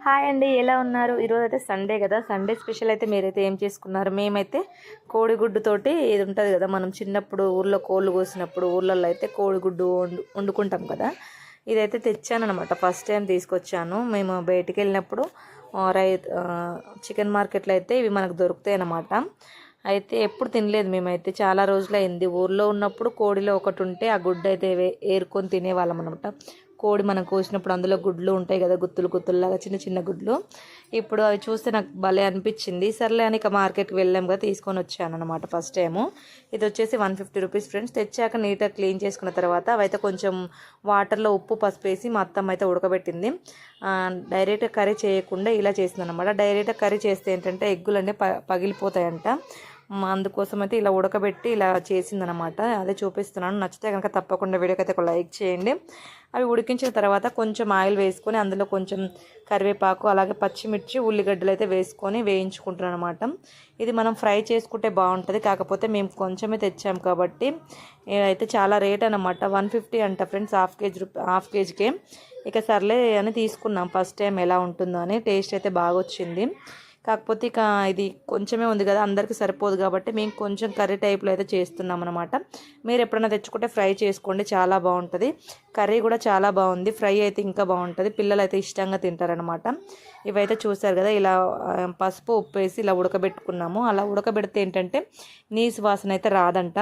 Hi అండి, ఎలా ఉన్నారు? ఈరోజు అయితే సండే కదా. సండే స్పెషల్ అయితే మీరైతే ఏం చేసుకున్నారు? మేమైతే కోడిగుడ్డుతోటి ఇది ఉంటుంది కదా, మనం చిన్నప్పుడు ఊర్లో కోళ్ళు కోసినప్పుడు ఊర్లలో అయితే కోడిగుడ్డు వండుకుంటాం కదా. ఇదైతే తెచ్చానమాట, ఫస్ట్ టైం తీసుకొచ్చాను. మేము బయటికి వెళ్ళినప్పుడు చికెన్ మార్కెట్లో అయితే ఇవి మనకు దొరుకుతాయి అన్నమాట. అయితే ఎప్పుడు తినలేదు మేమైతే, చాలా రోజులైంది. ఊర్లో ఉన్నప్పుడు కోడిలో ఒకటి ఉంటే ఆ గుడ్డు అయితే ఏరుకొని తినేవాళ్ళం అనమాట. కోడి మనం కోసినప్పుడు అందులో గుడ్లు ఉంటాయి కదా, గుత్తులు గుత్తుల్లాగా చిన్న చిన్న గుడ్లు. ఇప్పుడు అవి చూస్తే నాకు భలే అనిపించింది. సర్లే అని ఇక మార్కెట్కి వెళ్ళాం కదా, తీసుకొని వచ్చాను అనమాట ఫస్ట్ టైము. ఇది వచ్చేసి 150 రూపీస్ ఫ్రెండ్స్. తెచ్చాక నీట్గా క్లీన్ చేసుకున్న తర్వాత అవైతే కొంచెం వాటర్లో ఉప్పు పసుపు వేసి మా అత్తమ్మ అయితే ఉడకబెట్టింది. డైరెక్ట్గా కర్రీ చేయకుండా ఇలా చేసింది అనమాట. డైరెక్ట్గా కర్రీ చేస్తే ఏంటంటే ఎగ్గులన్నీ పగిలిపోతాయంట. అందుకోసం అయితే ఇలా ఉడకబెట్టి ఇలా చేసిందనమాట. అదే చూపిస్తున్నాను. నచ్చితే కనుక తప్పకుండా వీడియోకి అయితే ఒక లైక్ చేయండి. అవి ఉడికించిన తర్వాత కొంచెం ఆయిల్ వేసుకొని అందులో కొంచెం కరివేపాకు అలాగే పచ్చిమిర్చి ఉల్లిగడ్డలు అయితే వేసుకొని వేయించుకుంటున్నాను అనమాట. ఇది మనం ఫ్రై చేసుకుంటే బాగుంటుంది, కాకపోతే మేము కొంచెమే తెచ్చాం కాబట్టి అయితే చాలా రేట్ అనమాట. 150 అంట ఫ్రెండ్స్, హాఫ్ కేజీకే. ఇక సర్లే అని తీసుకున్నాం. ఫస్ట్ టైం ఎలా ఉంటుందో అని. టేస్ట్ అయితే బాగా వచ్చింది. కాకపోతే ఇక ఇది కొంచెమే ఉంది కదా, అందరికీ సరిపోదు కాబట్టి మేము కొంచెం కర్రీ టైప్లో అయితే చేస్తున్నాం అనమాట. మీరు ఎప్పుడైనా తెచ్చుకుంటే ఫ్రై చేసుకోండి, చాలా బాగుంటుంది. కర్రీ కూడా చాలా బాగుంది, ఫ్రై అయితే ఇంకా బాగుంటుంది. పిల్లలు అయితే ఇష్టంగా తింటారనమాట. ఇవైతే చూసారు కదా, ఇలా పసుపు ఉప్పు వేసి ఇలా ఉడకబెట్టుకున్నాము. అలా ఉడకబెడితే ఏంటంటే నీసు వాసన అయితే రాదంట.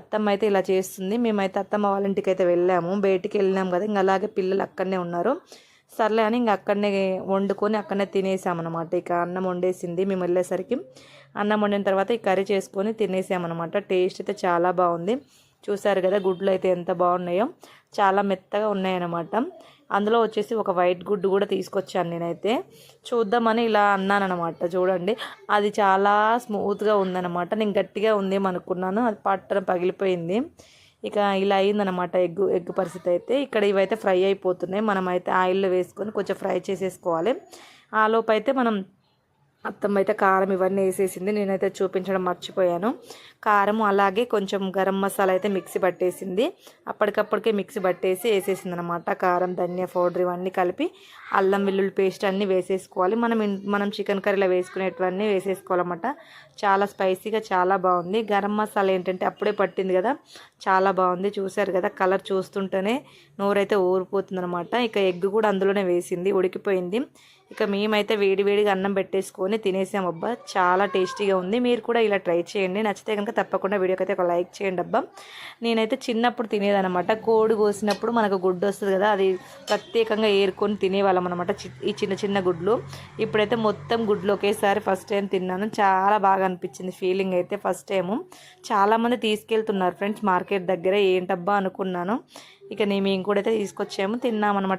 అత్తమ్మ అయితే ఇలా చేస్తుంది. మేమైతే అత్తమ్మ వాళ్ళ ఇంటికి అయితే వెళ్ళాము, బయటికి వెళ్ళినాం కదా, ఇంకా అలాగే పిల్లలు అక్కడనే ఉన్నారు. సర్లే అని ఇంక అక్కడనే వండుకొని అక్కడనే తినేసామన్నమాట. ఇక అన్నం వండేసింది మేము వెళ్ళేసరికి. అన్నం వండిన తర్వాత ఈ కర్రీ చేసుకొని తినేసామన్నమాట. టేస్ట్ అయితే చాలా బాగుంది. చూసారు కదా గుడ్లు అయితే ఎంత బాగున్నాయో, చాలా మెత్తగా ఉన్నాయన్నమాట. అందులో వచ్చేసి ఒక వైట్ గుడ్డు కూడా తీసుకొచ్చాను నేనైతే, చూద్దామని ఇలా అన్నానమాట. చూడండి, అది చాలా స్మూత్గా ఉందన్నమాట. నేను గట్టిగా ఉంది అనుకున్నాను, అది పట్టడం పగిలిపోయింది. ఇక ఇలా అయిందనమాట ఎగ్ పరిస్థితి అయితే. ఇక్కడ ఇవైతే ఫ్రై అయిపోతున్నాయి. మనం అయితే ఆయిల్లో వేసుకొని కొంచెం ఫ్రై చేసేసుకోవాలి. ఆ లోపు అయితే మనం అత్తమ్మ అయితే కారం ఇవన్నీ వేసేసింది. నేనైతే చూపించడం మర్చిపోయాను. కారం అలాగే కొంచెం గరం మసాలా అయితే మిక్సీ పట్టేసింది. అప్పటికప్పటికే మిక్సీ పట్టేసి వేసేసింది అనమాట. కారం ధనియా పౌడర్ ఇవన్నీ కలిపి అల్లం వెల్లుల్లి పేస్ట్ అన్నీ వేసేసుకోవాలి. మనం చికెన్ కర్రీలో వేసుకునేటివన్నీ వేసేసుకోవాలన్నమాట. చాలా స్పైసీగా చాలా బాగుంది. గరం మసాలా ఏంటంటే అప్పుడే పట్టింది కదా, చాలా బాగుంది. చూసారు కదా, కలర్ చూస్తుంటేనే నోరైతే ఊరిపోతుంది అనమాట. ఇక ఎగ్ కూడా అందులోనే వేసింది, ఉడికిపోయింది. ఇక మేమైతే వేడివేడిగా అన్నం పెట్టేసుకొని తినేసాం. అబ్బా, చాలా టేస్టీగా ఉంది. మీరు కూడా ఇలా ట్రై చేయండి. నచ్చితే కనుక తప్పకుండా వీడియోకి అయితే ఒక లైక్ చేయండి. అబ్బా, నేనైతే చిన్నప్పుడు తినేదనమాట. కోడి కోసినప్పుడు మనకు గుడ్డు వస్తుంది కదా, అది ప్రత్యేకంగా ఏరుకొని తినేవాళ్ళం అనమాట, ఈ చిన్న చిన్న గుడ్లు. ఇప్పుడైతే మొత్తం గుడ్లు ఒకేసారి ఫస్ట్ టైం తిన్నాను. చాలా బాగా అనిపించింది ఫీలింగ్ అయితే ఫస్ట్ టైము. చాలామంది తీసుకెళ్తున్నారు ఫ్రెండ్స్ మార్కెట్ దగ్గర. ఏంటబ్బా అనుకున్నాను. ఇక మేము కూడా అయితే తీసుకొచ్చాము, తిన్నామన్నమాట.